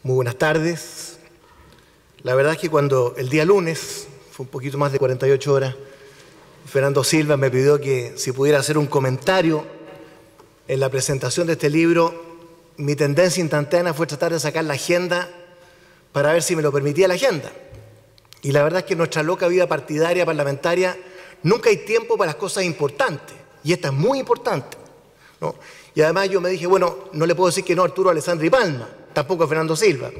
Muy buenas tardes. La verdad es que cuando el día lunes, fue un poquito más de 48 horas, Fernando Silva me pidió que si pudiera hacer un comentario en la presentación de este libro, mi tendencia instantánea fue tratar de sacar la agenda para ver si me lo permitía la agenda. Y la verdad es que en nuestra loca vida partidaria, parlamentaria, nunca hay tiempo para las cosas importantes. Y esta es muy importante, ¿no? Y además yo me dije, bueno, no le puedo decir que no a Arturo Alessandri Palma, tampoco a Fernando Silva.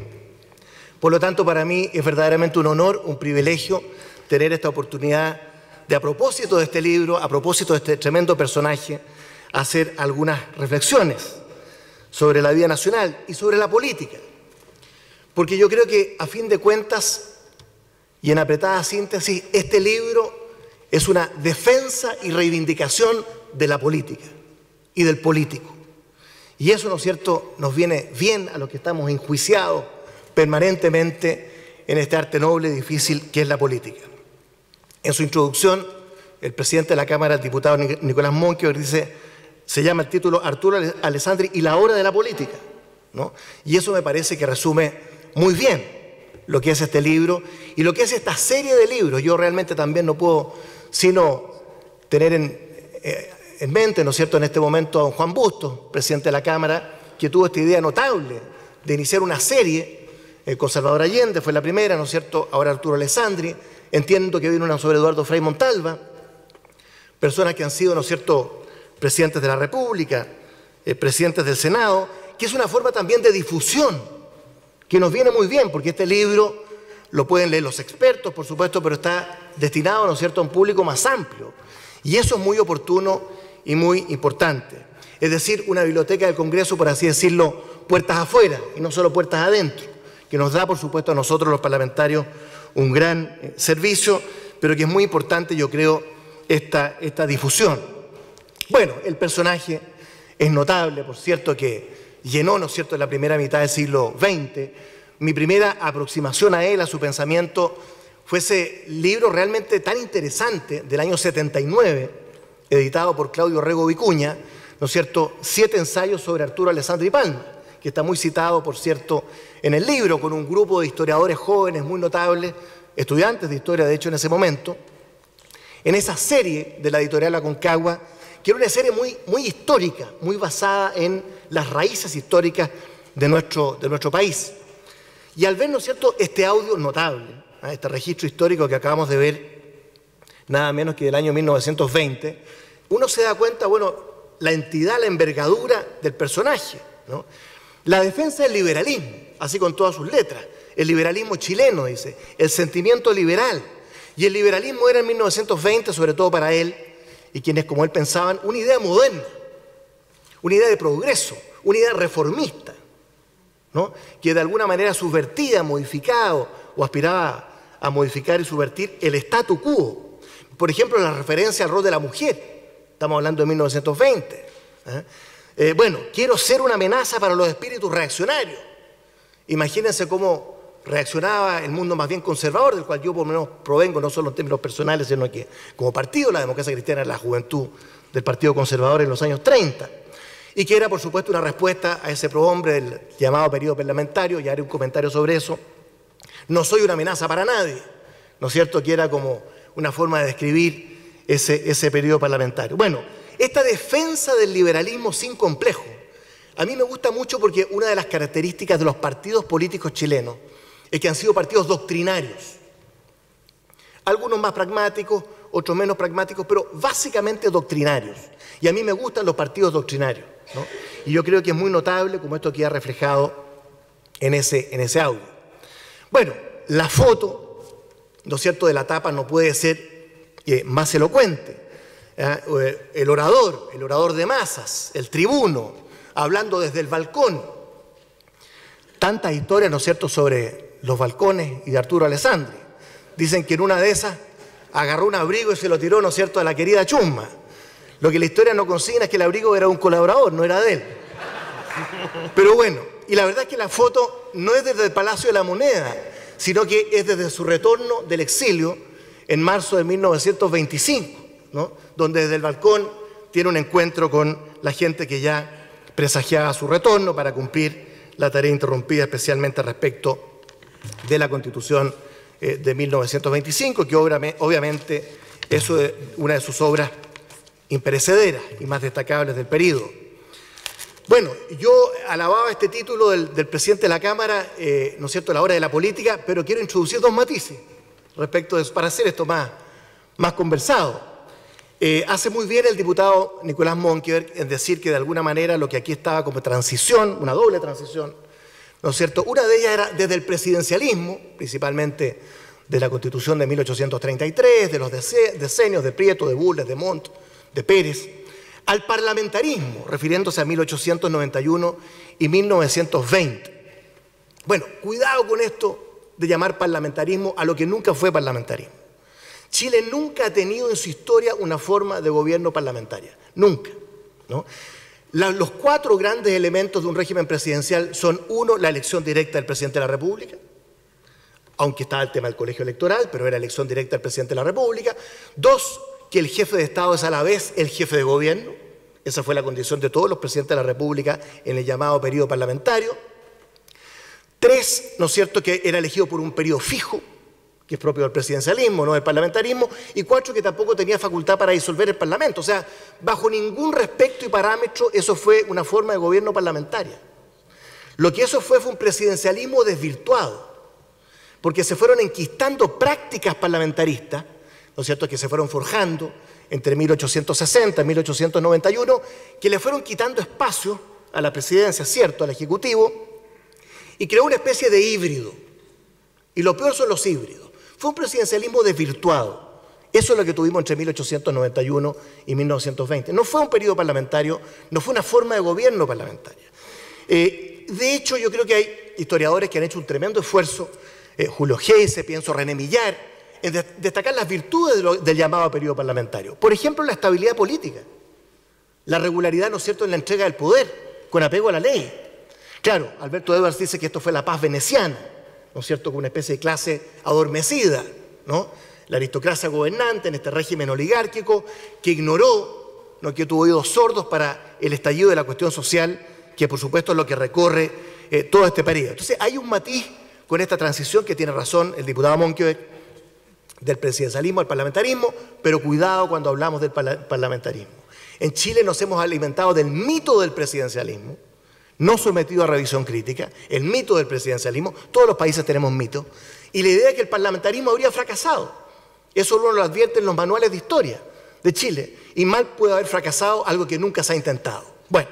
Por lo tanto, para mí es verdaderamente un honor, un privilegio tener esta oportunidad de, a propósito de este libro, a propósito de este tremendo personaje, hacer algunas reflexiones sobre la vida nacional y sobre la política. Porque yo creo que, a fin de cuentas, y en apretada síntesis, este libro es una defensa y reivindicación de la política y del político. Y eso, ¿no es cierto?, nos viene bien a los que estamos enjuiciados permanentemente en este arte noble y difícil que es la política. En su introducción, el presidente de la Cámara, el diputado Nicolás Monkeberg, dice, se llama el título Arturo Alessandri y la hora de la política, ¿no? Y eso me parece que resume muy bien lo que es este libro y lo que es esta serie de libros. Yo realmente también no puedo sino tener en mente, ¿no es cierto?, en este momento a don Juan Bustos, presidente de la Cámara, que tuvo esta idea notable de iniciar una serie, con Salvador Allende fue la primera, ¿no es cierto?, ahora Arturo Alessandri, entiendo que viene una sobre Eduardo Frei Montalva, personas que han sido, ¿no es cierto?, presidentes de la República, presidentes del Senado, que es una forma también de difusión, que nos viene muy bien, porque este libro lo pueden leer los expertos, por supuesto, pero está destinado, ¿no es cierto?, a un público más amplio. Y eso es muy oportuno y muy importante. Es decir, una biblioteca del Congreso, por así decirlo, puertas afuera y no solo puertas adentro, que nos da, por supuesto, a nosotros los parlamentarios un gran servicio, pero que es muy importante, yo creo, esta difusión. Bueno, el personaje es notable, por cierto, que llenó, ¿no es cierto?, la primera mitad del siglo XX. Mi primera aproximación a él, a su pensamiento, fue ese libro realmente tan interesante del año 79, editado por Claudio Rego Vicuña, ¿no es cierto?, 7 ensayos sobre Arturo Alessandri Palma, que está muy citado, por cierto, en el libro, con un grupo de historiadores jóvenes muy notables, estudiantes de historia, de hecho, en ese momento, en esa serie de la editorial Aconcagua, que era una serie muy histórica, muy basada en las raíces históricas de nuestro país. Y al ver, ¿no es cierto?, este audio notable, este registro histórico que acabamos de ver, nada menos que del año 1920, uno se da cuenta, bueno, la entidad, la envergadura del personaje, ¿no? La defensa del liberalismo, así con todas sus letras, el liberalismo chileno, dice, el sentimiento liberal. Y el liberalismo era en 1920, sobre todo para él, y quienes como él pensaban, una idea moderna, una idea de progreso, una idea reformista, ¿no?, que de alguna manera subvertía, modificaba o aspiraba a modificar y subvertir el statu quo. Por ejemplo, la referencia al rol de la mujer, estamos hablando de 1920. Bueno, quiero ser una amenaza para los espíritus reaccionarios. Imagínense cómo reaccionaba el mundo más bien conservador, del cual yo por lo menos provengo, no solo en términos personales, sino que como partido, la democracia cristiana era la juventud del Partido Conservador en los años 30. Y que era, por supuesto, una respuesta a ese prohombre del llamado periodo parlamentario, ya haré un comentario sobre eso. No soy una amenaza para nadie, ¿no es cierto?, que era como una forma de describir ese periodo parlamentario. Bueno, esta defensa del liberalismo sin complejo, a mí me gusta mucho porque una de las características de los partidos políticos chilenos es que han sido partidos doctrinarios. Algunos más pragmáticos, otros menos pragmáticos, pero básicamente doctrinarios. Y a mí me gustan los partidos doctrinarios, ¿no? Y yo creo que es muy notable como esto queda reflejado en ese audio. Bueno, la foto, ¿no es cierto?, de la tapa no puede ser más elocuente. El orador de masas, el tribuno, hablando desde el balcón. Tantas historias, ¿no es cierto?, sobre los balcones y de Arturo Alessandri. Dicen que en una de esas agarró un abrigo y se lo tiró, ¿no es cierto?, a la querida Chusma. Lo que la historia no consigna es que el abrigo era un colaborador, no era de él. Pero bueno, y la verdad es que la foto no es desde el Palacio de la Moneda, sino que es desde su retorno del exilio en marzo de 1925, ¿no?, donde desde el balcón tiene un encuentro con la gente que ya presagiaba su retorno para cumplir la tarea interrumpida, especialmente respecto de la Constitución de 1925, que obviamente es una de sus obras imperecederas y más destacables del periodo. Bueno, yo alababa este título del presidente de la Cámara, ¿no es cierto?, La hora de la política, pero quiero introducir dos matices respecto de eso, para hacer esto más conversado. Hace muy bien el diputado Nicolás Monkeberg en decir que de alguna manera lo que aquí estaba como transición, una doble transición, ¿no es cierto?, una de ellas era desde el presidencialismo, principalmente de la Constitución de 1833, de los decenios de Prieto, de Bulnes, de Montt, de Pérez, al parlamentarismo, refiriéndose a 1891 y 1920. Bueno, cuidado con esto de llamar parlamentarismo a lo que nunca fue parlamentarismo. Chile nunca ha tenido en su historia una forma de gobierno parlamentaria, nunca, ¿no? Los cuatro grandes elementos de un régimen presidencial son: uno, la elección directa del presidente de la República, aunque estaba el tema del colegio electoral, pero era elección directa del presidente de la República; dos, que el jefe de Estado es a la vez el jefe de gobierno. Esa fue la condición de todos los presidentes de la República en el llamado periodo parlamentario. Tres, ¿no es cierto?, que era elegido por un periodo fijo, que es propio del presidencialismo, no del parlamentarismo. Y cuatro, que tampoco tenía facultad para disolver el Parlamento. O sea, bajo ningún respecto y parámetro eso fue una forma de gobierno parlamentaria. Lo que eso fue un presidencialismo desvirtuado, porque se fueron enquistando prácticas parlamentaristas, ¿no es cierto?, que se fueron forjando entre 1860 y 1891, que le fueron quitando espacio a la presidencia, cierto, al Ejecutivo, y creó una especie de híbrido. Y lo peor son los híbridos. Fue un presidencialismo desvirtuado. Eso es lo que tuvimos entre 1891 y 1920. No fue un periodo parlamentario, no fue una forma de gobierno parlamentaria. De hecho, yo creo que hay historiadores que han hecho un tremendo esfuerzo, Julio Geyse, pienso René Millar, en destacar las virtudes del llamado periodo parlamentario. Por ejemplo, la estabilidad política, la regularidad, ¿no es cierto?, en la entrega del poder, con apego a la ley. Claro, Alberto Edwards dice que esto fue la paz veneciana, ¿no es cierto?, con una especie de clase adormecida, ¿no?, la aristocracia gobernante en este régimen oligárquico que ignoró, ¿no?, que tuvo oídos sordos para el estallido de la cuestión social, que por supuesto es lo que recorre todo este periodo. Entonces hay un matiz con esta transición que tiene razón el diputado Monkeberg, del presidencialismo al parlamentarismo, pero cuidado cuando hablamos del parlamentarismo. En Chile nos hemos alimentado del mito del presidencialismo, no sometido a revisión crítica, el mito del presidencialismo. Todos los países tenemos mitos, y la idea de que el parlamentarismo habría fracasado. Eso uno lo advierte en los manuales de historia de Chile, y mal puede haber fracasado algo que nunca se ha intentado. Bueno,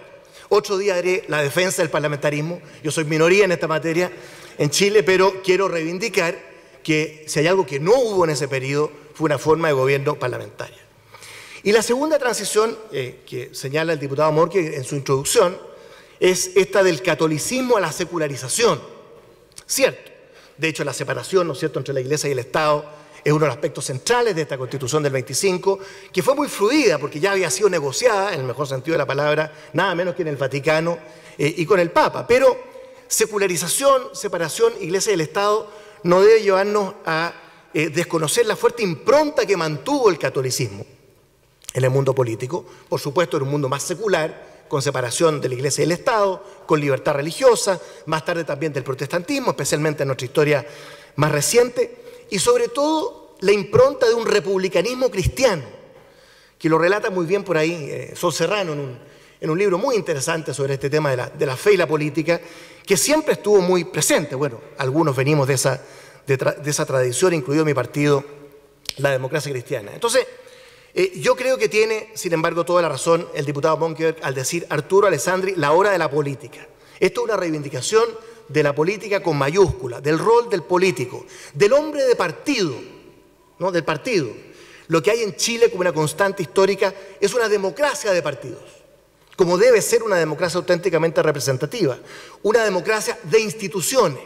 otro día haré la defensa del parlamentarismo. Yo soy minoría en esta materia en Chile, pero quiero reivindicar que si hay algo que no hubo en ese periodo, fue una forma de gobierno parlamentaria. Y la segunda transición que señala el diputado Monkeberg en su introducción es esta del catolicismo a la secularización. Cierto, de hecho la separación, ¿no es cierto?, entre la Iglesia y el Estado es uno de los aspectos centrales de esta Constitución del 25, que fue muy fluida porque ya había sido negociada, en el mejor sentido de la palabra, nada menos que en el Vaticano y con el Papa. Pero secularización, separación, Iglesia y el Estado no debe llevarnos a desconocer la fuerte impronta que mantuvo el catolicismo en el mundo político. Por supuesto, era un mundo más secular, con separación de la Iglesia y el Estado, con libertad religiosa, más tarde también del protestantismo, especialmente en nuestra historia más reciente, y sobre todo la impronta de un republicanismo cristiano, que lo relata muy bien por ahí Sol Serrano en un libro muy interesante sobre este tema de la fe y la política, que siempre estuvo muy presente. Bueno, algunos venimos de esa tradición, incluido mi partido, la Democracia Cristiana. Entonces, yo creo que tiene, sin embargo, toda la razón el diputado Monkeberg al decir Arturo Alessandri, la hora de la política. Esto es una reivindicación de la política con mayúscula, del rol del político, del hombre de partido, ¿no?, del partido. Lo que hay en Chile como una constante histórica es una democracia de partidos, como debe ser una democracia auténticamente representativa, una democracia de instituciones,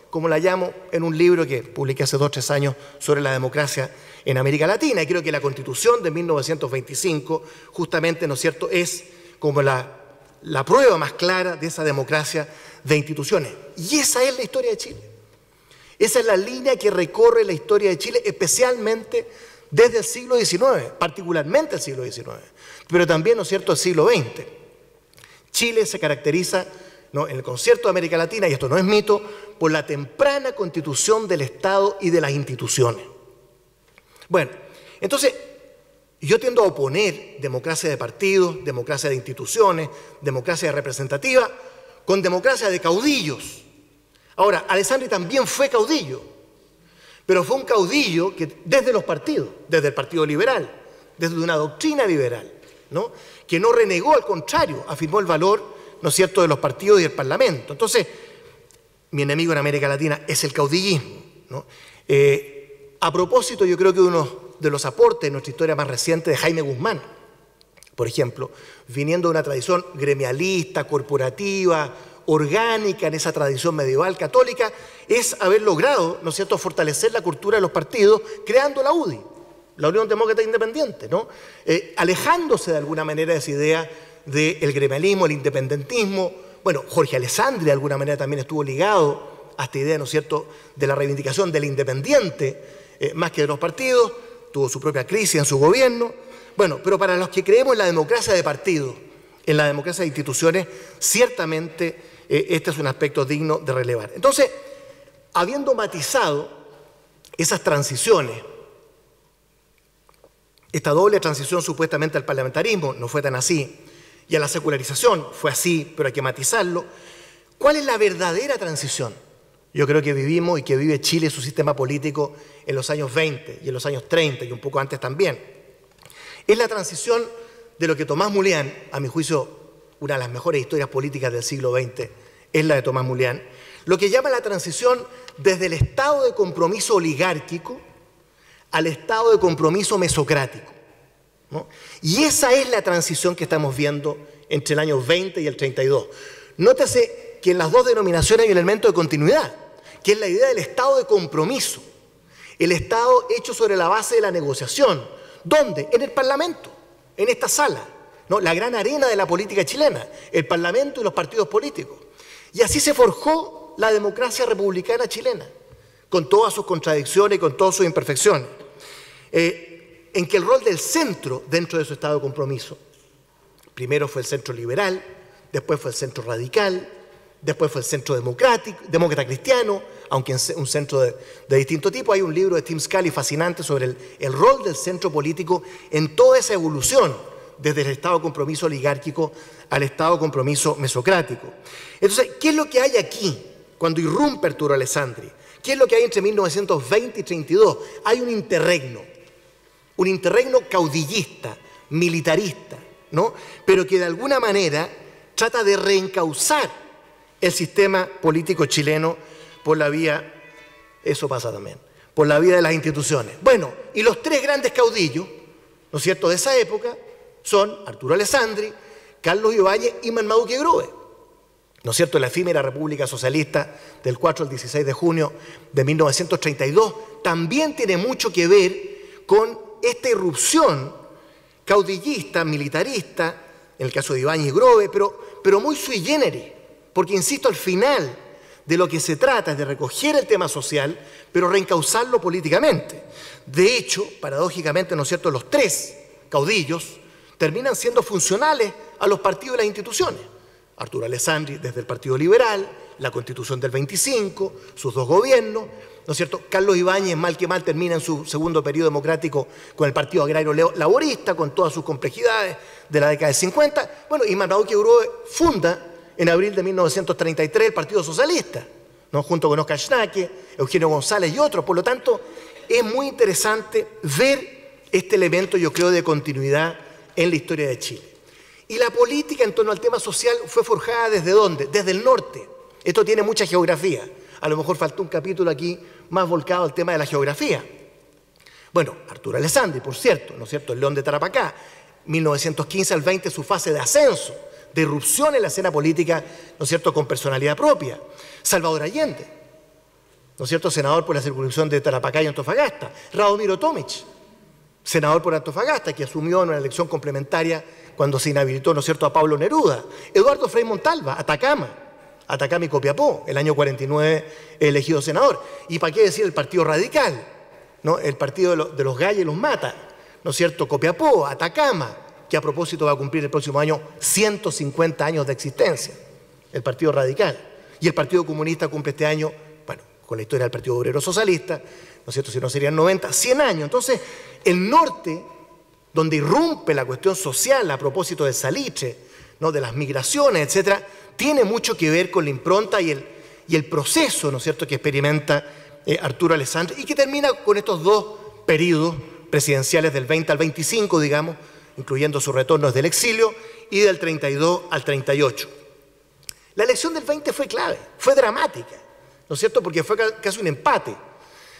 como la llamo en un libro que publiqué hace 2 o 3 años sobre la democracia en América Latina. Y creo que la Constitución de 1925 justamente, ¿no es cierto?, es como la prueba más clara de esa democracia de instituciones. Y esa es la historia de Chile. Esa es la línea que recorre la historia de Chile, especialmente desde el siglo XIX, particularmente el siglo XIX, pero también, ¿no es cierto?, el siglo XX. Chile se caracteriza ¿no?, en el concierto de América Latina, y esto no es mito, por la temprana constitución del Estado y de las instituciones. Bueno, entonces yo tiendo a oponer democracia de partidos, democracia de instituciones, democracia representativa, con democracia de caudillos. Ahora, Alessandri también fue caudillo, pero fue un caudillo que desde los partidos, desde el Partido Liberal, desde una doctrina liberal, ¿no?, que no renegó, al contrario, afirmó el valor, ¿no es cierto?, de los partidos y del Parlamento. Entonces, mi enemigo en América Latina es el caudillismo, ¿no? A propósito, yo creo que uno de los aportes de nuestra historia más reciente de Jaime Guzmán, por ejemplo, viniendo de una tradición gremialista, corporativa, orgánica en esa tradición medieval católica, es haber logrado, ¿no es cierto?, fortalecer la cultura de los partidos, creando la UDI, la Unión Demócrata Independiente, ¿no?, alejándose de alguna manera de esa idea del gremialismo, el independentismo. Bueno, Jorge Alessandri de alguna manera también estuvo ligado a esta idea, ¿no es cierto?, de la reivindicación del independiente, más que de los partidos, tuvo su propia crisis en su gobierno. Bueno, pero para los que creemos en la democracia de partidos, en la democracia de instituciones, ciertamente este es un aspecto digno de relevar. Entonces, habiendo matizado esas transiciones, esta doble transición supuestamente al parlamentarismo, no fue tan así, y a la secularización fue así, pero hay que matizarlo, ¿cuál es la verdadera transición? Yo creo que vivimos y que vive Chile su sistema político en los años 20 y en los años 30 y un poco antes también. Es la transición de lo que Tomás Mulián, a mi juicio, una de las mejores historias políticas del siglo XX, es la de Tomás Mulián, lo que llama la transición desde el estado de compromiso oligárquico al estado de compromiso mesocrático, ¿no? Y esa es la transición que estamos viendo entre el año 20 y el 32. Nótese que en las dos denominaciones hay un elemento de continuidad, que es la idea del estado de compromiso, el estado hecho sobre la base de la negociación. ¿Dónde? En el Parlamento, en esta sala, ¿no?, la gran arena de la política chilena, el Parlamento y los partidos políticos. Y así se forjó la democracia republicana chilena, con todas sus contradicciones y con todas sus imperfecciones, en que el rol del centro dentro de su estado de compromiso, primero fue el centro liberal, después fue el centro radical, después fue el centro demócrata cristiano, aunque un centro de distinto tipo. Hay un libro de Tim Scully fascinante sobre el rol del centro político en toda esa evolución, desde el estado de compromiso oligárquico al estado de compromiso mesocrático. Entonces, ¿qué es lo que hay aquí cuando irrumpe Arturo Alessandri? ¿Qué es lo que hay entre 1920 y 32? Hay un interregno caudillista, militarista, ¿no?, pero que de alguna manera trata de reencauzar el sistema político chileno por la vía, eso pasa también, por la vía de las instituciones. Bueno, y los tres grandes caudillos, ¿no es cierto?, de esa época son Arturo Alessandri, Carlos Ibáñez y Marmaduke Grove, ¿no es cierto?, la efímera República Socialista del 4 al 16 de junio de 1932 también tiene mucho que ver con esta irrupción caudillista, militarista, en el caso de Ibáñez y Grove, pero muy sui generis, porque, insisto, al final de lo que se trata es de recoger el tema social, pero reencauzarlo políticamente. De hecho, paradójicamente, ¿no es cierto?, los tres caudillos terminan siendo funcionales a los partidos y las instituciones. Arturo Alessandri desde el Partido Liberal, la Constitución del 25, sus dos gobiernos, ¿no es cierto? Carlos Ibáñez, mal que mal, termina en su segundo periodo democrático con el Partido Agrario Laborista, con todas sus complejidades de la década de 50. Bueno, y Marmaduke Grove funda en abril de 1933 el Partido Socialista, ¿no?, junto con Oscar Schnake, Eugenio González y otros. Por lo tanto, es muy interesante ver este elemento, yo creo, de continuidad en la historia de Chile. Y la política en torno al tema social fue forjada ¿desde dónde? Desde el norte. Esto tiene mucha geografía. A lo mejor faltó un capítulo aquí más volcado al tema de la geografía. Bueno, Arturo Alessandri, por cierto, ¿no es cierto?, el León de Tarapacá, 1915 al 20, su fase de ascenso, de irrupción en la escena política, ¿no es cierto?, con personalidad propia. Salvador Allende, ¿no es cierto?, senador por la circunscripción de Tarapacá y Antofagasta. Radomiro Tomic, senador por Antofagasta, que asumió en una elección complementaria cuando se inhabilitó, ¿no es cierto?, a Pablo Neruda. Eduardo Frei Montalva, Atacama y Copiapó, el año 49 elegido senador. Y para qué decir el Partido Radical, ¿no?, el partido de los Galles y los Mata, ¿no es cierto?, Copiapó, Atacama, que a propósito va a cumplir el próximo año 150 años de existencia. el Partido Radical. Y el Partido Comunista cumple este año, bueno, con la historia del Partido Obrero Socialista, ¿no es cierto?, si no serían 90, 100 años. Entonces, el norte, donde irrumpe la cuestión social a propósito del salitre, ¿no?, de las migraciones, etcétera, tiene mucho que ver con la impronta y el proceso, ¿no es cierto?, que experimenta Arturo Alessandri y que termina con estos dos periodos presidenciales del 20 al 25, digamos, incluyendo sus retornos del exilio, y del 32 al 38. La elección del 20 fue clave, fue dramática, ¿no es cierto?, porque fue casi un empate.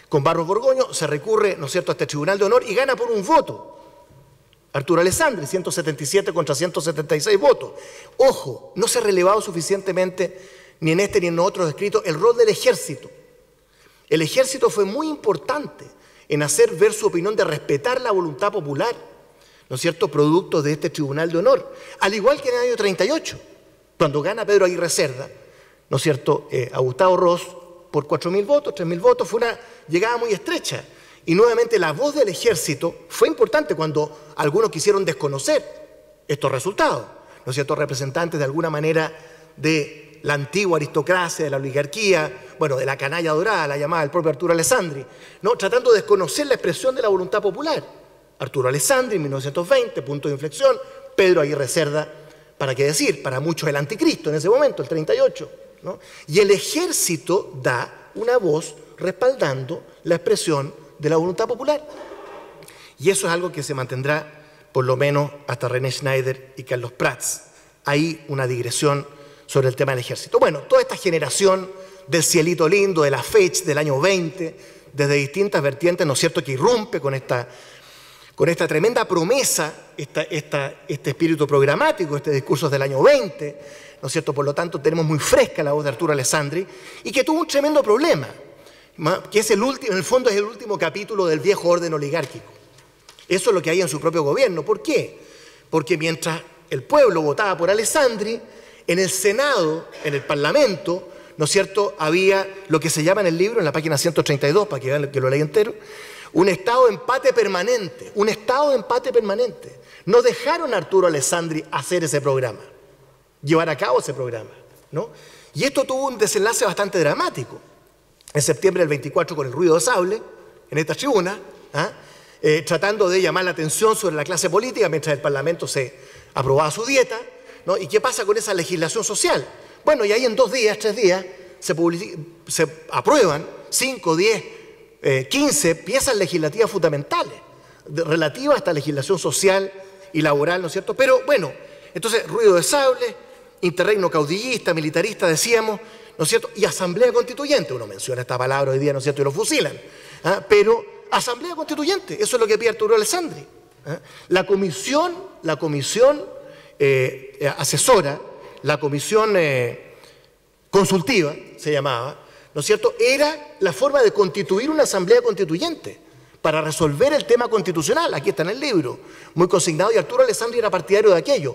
Con Barros Borgoño se recurre, ¿no es cierto?, a este Tribunal de Honor y gana por un voto Arturo Alessandri, 177 contra 176 votos. Ojo, no se ha relevado suficientemente, ni en este ni en otros escritos, el rol del ejército. El ejército fue muy importante en hacer ver su opinión de respetar la voluntad popular, ¿no es cierto?, producto de este Tribunal de Honor. Al igual que en el año 38, cuando gana Pedro Aguirre Cerda, ¿no es cierto?, a Gustavo Ross por 4.000 votos, 3.000 votos, fue una llegada muy estrecha. Y nuevamente la voz del ejército fue importante cuando algunos quisieron desconocer estos resultados, ¿no es cierto?, representantes de alguna manera de la antigua aristocracia, de la oligarquía, bueno, de la canalla dorada, la llamaba el propio Arturo Alessandri, ¿no?, tratando de desconocer la expresión de la voluntad popular. Arturo Alessandri, en 1920, punto de inflexión, Pedro Aguirre Cerda, ¿para qué decir? Para muchos el anticristo en ese momento, el 38, ¿no? Y el ejército da una voz respaldando la expresión de la voluntad popular. Y eso es algo que se mantendrá por lo menos hasta René Schneider y Carlos Prats. Hay una digresión sobre el tema del ejército. Bueno, toda esta generación del cielito lindo, de la fecha del año 20, desde distintas vertientes, ¿no es cierto?, que irrumpe con esta tremenda promesa, este espíritu programático, este discurso del año 20, ¿no es cierto? Por lo tanto, tenemos muy fresca la voz de Arturo Alessandri y que tuvo un tremendo problema, que es el último, en el fondo es el último capítulo del viejo orden oligárquico. Eso es lo que hay en su propio gobierno. ¿Por qué? Porque mientras el pueblo votaba por Alessandri, en el Senado, en el Parlamento, ¿no es cierto?, había lo que se llama en el libro, en la página 132, para que vean que lo leí entero, un estado de empate permanente, un estado de empate permanente. No dejaron a Arturo Alessandri hacer ese programa, llevar a cabo ese programa, ¿no? Y esto tuvo un desenlace bastante dramático. En septiembre del 24, con el ruido de sable, en esta tribuna, tratando de llamar la atención sobre la clase política mientras el Parlamento se aprobaba su dieta, ¿no? ¿Y qué pasa con esa legislación social? Bueno, y ahí en 2 días, 3 días, se aprueban 5, 10, 15 piezas legislativas fundamentales relativas a esta legislación social y laboral, ¿no es cierto? Pero bueno, entonces ruido de sable, interregno caudillista, militarista, decíamos, ¿no es cierto? Y asamblea constituyente, uno menciona esta palabra hoy día, ¿no es cierto?, y lo fusilan, pero asamblea constituyente, eso es lo que pide Arturo Alessandri. La comisión asesora, la comisión consultiva, se llamaba, ¿no es cierto?, era la forma de constituir una asamblea constituyente para resolver el tema constitucional. Aquí está en el libro, muy consignado, y Arturo Alessandri era partidario de aquello.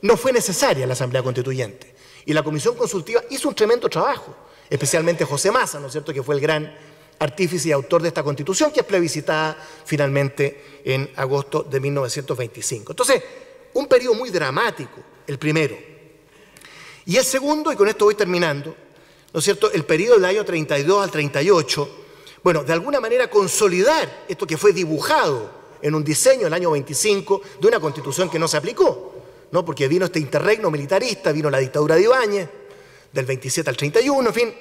No fue necesaria la asamblea constituyente. Y la comisión consultiva hizo un tremendo trabajo, especialmente José Massa, ¿no es cierto?, que fue el gran artífice y autor de esta constitución, que es plebiscitada finalmente en agosto de 1925. Entonces, un periodo muy dramático, el primero. Y el segundo, y con esto voy terminando, ¿no es cierto?, el periodo del año 32 al 38, bueno, de alguna manera consolidar esto que fue dibujado en un diseño el año 25 de una constitución que no se aplicó, ¿no? Porque vino este interregno militarista, vino la dictadura de Ibáñez, del 27 al 31, en fin.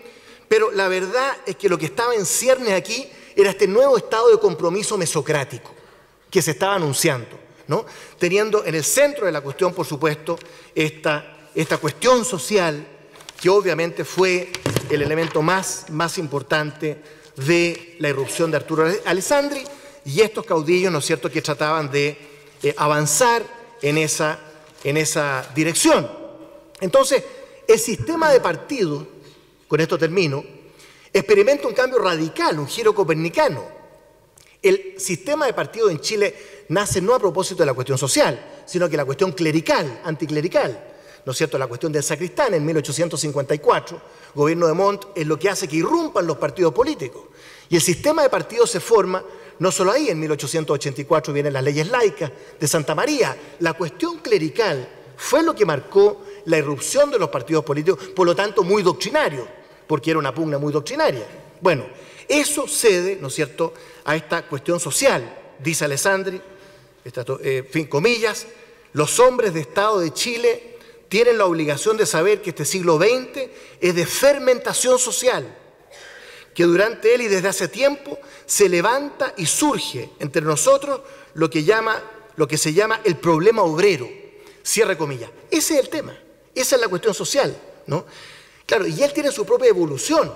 Pero la verdad es que lo que estaba en ciernes aquí era este nuevo estado de compromiso mesocrático que se estaba anunciando, ¿no? Teniendo en el centro de la cuestión, por supuesto, esta cuestión social, que obviamente fue el elemento más importante de la irrupción de Arturo Alessandri, y estos caudillos, ¿no es cierto?, que trataban de avanzar en esa dirección. Entonces, el sistema de partidos, con esto termino, experimenta un cambio radical, un giro copernicano. El sistema de partidos en Chile nace no a propósito de la cuestión social, sino que la cuestión clerical, anticlerical, ¿no es cierto?, la cuestión del sacristán en 1854, gobierno de Montt, es lo que hace que irrumpan los partidos políticos. Y el sistema de partidos se forma no solo ahí, en 1884 vienen las leyes laicas de Santa María. La cuestión clerical fue lo que marcó la irrupción de los partidos políticos, por lo tanto muy doctrinario, porque era una pugna muy doctrinaria. Bueno, eso cede, ¿no es cierto?, a esta cuestión social. Dice Alessandri, fin, comillas, los hombres de Estado de Chile tienen la obligación de saber que este siglo XX es de fermentación social, que durante él y desde hace tiempo se levanta y surge entre nosotros lo que se llama el problema obrero, cierre comillas. Ese es el tema, esa es la cuestión social, ¿no? Claro, y él tiene su propia evolución,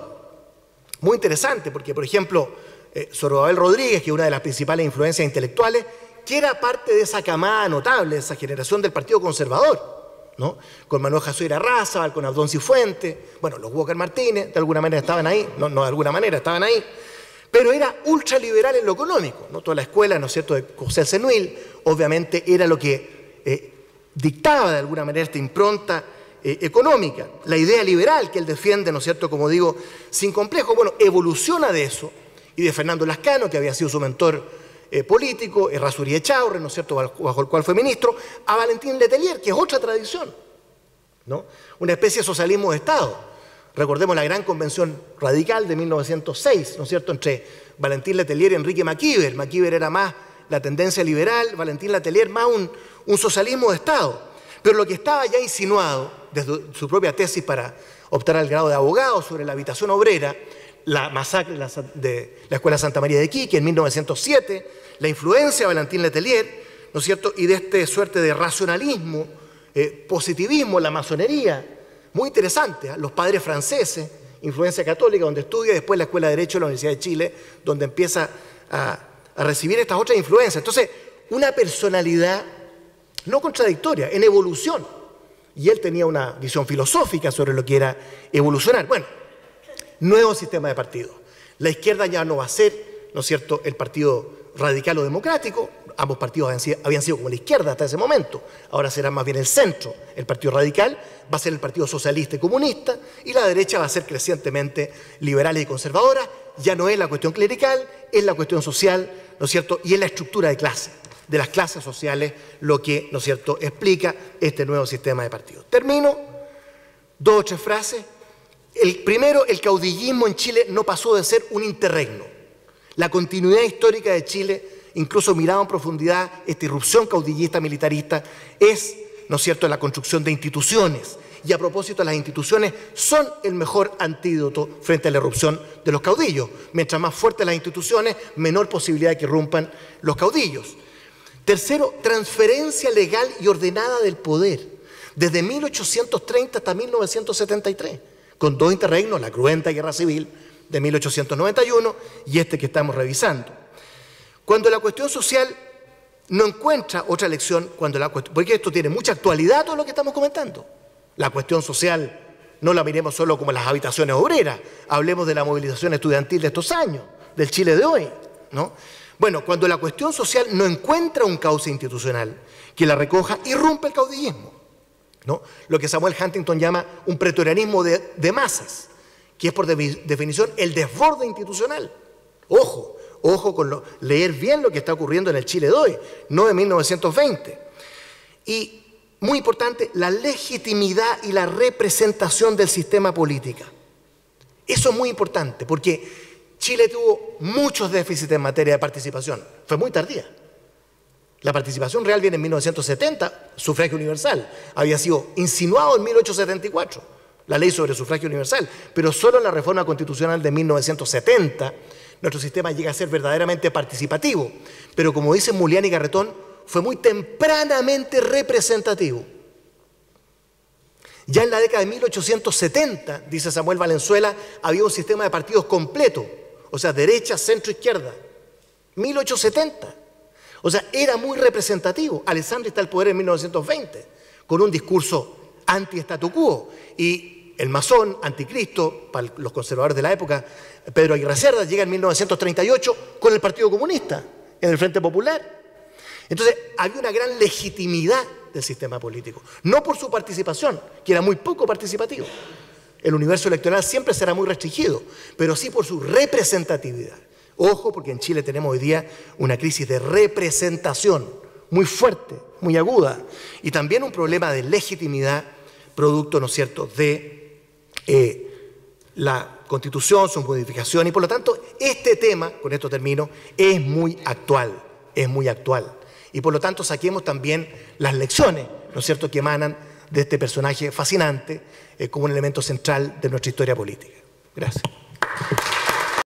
muy interesante, porque, por ejemplo, Zorobabel Rodríguez, que es una de las principales influencias intelectuales, que era parte de esa camada notable, de esa generación del Partido Conservador, ¿no? Con Manuel Jasso Irarrázaval, con Abdón Cifuentes, bueno, los Walker Martínez, de alguna manera estaban ahí, no de alguna manera, estaban ahí, pero era ultraliberal en lo económico, ¿no? Toda la escuela, ¿no es cierto?, de José Senuil, obviamente era lo que dictaba de alguna manera esta impronta económica, la idea liberal que él defiende, ¿no es cierto?, como digo, sin complejo. Bueno, evoluciona de eso, y de Fernando Lascano, que había sido su mentor político, Errázuriz Echaurre, ¿no es cierto?, bajo el cual fue ministro, a Valentín Letelier, que es otra tradición, ¿no? Una especie de socialismo de Estado. Recordemos la gran convención radical de 1906, ¿no es cierto?, entre Valentín Letelier y Enrique Macíver. Macíver era más la tendencia liberal, Valentín Letelier más un socialismo de Estado. Pero lo que estaba ya insinuado desde su propia tesis para optar al grado de abogado sobre la habitación obrera, la masacre de la Escuela Santa María de Iquique en 1907, la influencia de Valentín Letelier, ¿no es cierto?, y de esta suerte de racionalismo, positivismo en la masonería, muy interesante, los padres franceses, influencia católica, donde estudia, después la Escuela de Derecho de la Universidad de Chile, donde empieza a recibir estas otras influencias. Entonces, una personalidad no contradictoria, en evolución. Y él tenía una visión filosófica sobre lo que era evolucionar. Bueno, nuevo sistema de partidos. La izquierda ya no va a ser, ¿no es cierto?, el partido radical o democrático. Ambos partidos habían sido como la izquierda hasta ese momento. Ahora será más bien el centro. El partido radical va a ser el partido socialista y comunista, y la derecha va a ser crecientemente liberal y conservadora. Ya no es la cuestión clerical, es la cuestión social, ¿no es cierto?, y es la estructura de clase, de las clases sociales, lo que, ¿no es cierto?, explica este nuevo sistema de partidos. Termino, 2 o 3 frases. Primero, el caudillismo en Chile no pasó de ser un interregno. La continuidad histórica de Chile, incluso mirado en profundidad, esta irrupción caudillista militarista, es, ¿no es cierto?, la construcción de instituciones. Y a propósito, las instituciones son el mejor antídoto frente a la irrupción de los caudillos. Mientras más fuertes las instituciones, menor posibilidad de que irrumpan los caudillos. Tercero, transferencia legal y ordenada del poder, desde 1830 hasta 1973, con 2 interregnos, la cruenta guerra civil de 1891 y este que estamos revisando. Cuando la cuestión social no encuentra otra lección, porque esto tiene mucha actualidad todo lo que estamos comentando. La cuestión social no la miremos solo como las habitaciones obreras, hablemos de la movilización estudiantil de estos años, del Chile de hoy, ¿no? Bueno, cuando la cuestión social no encuentra un cauce institucional que la recoja, irrumpe el caudillismo, ¿no? Lo que Samuel Huntington llama un pretorianismo de masas, que es por definición el desborde institucional. Ojo con leer bien lo que está ocurriendo en el Chile de hoy, no de 1920. Y, muy importante, la legitimidad y la representación del sistema político. Eso es muy importante, porque Chile tuvo muchos déficits en materia de participación. Fue muy tardía. La participación real viene en 1970, sufragio universal. Había sido insinuado en 1874, la ley sobre sufragio universal. Pero solo en la reforma constitucional de 1970, nuestro sistema llega a ser verdaderamente participativo. Pero como dicen Mulián y Garretón, fue muy tempranamente representativo. Ya en la década de 1870, dice Samuel Valenzuela, había un sistema de partidos completo. O sea, derecha, centro, izquierda. 1870. O sea, era muy representativo. Alessandri está al poder en 1920, con un discurso anti-statu quo. Y el masón, anticristo, para los conservadores de la época, Pedro Aguirre Cerda, llega en 1938 con el Partido Comunista, en el Frente Popular. Entonces, había una gran legitimidad del sistema político. No por su participación, que era muy poco participativo. El universo electoral siempre será muy restringido, pero sí por su representatividad. Ojo, porque en Chile tenemos hoy día una crisis de representación muy fuerte, muy aguda, y también un problema de legitimidad producto, ¿no es cierto?, de la Constitución, su modificación, y por lo tanto este tema, con esto termino, es muy actual, y por lo tanto saquemos también las lecciones, ¿no es cierto?, que emanan de este personaje fascinante como un elemento central de nuestra historia política. Gracias.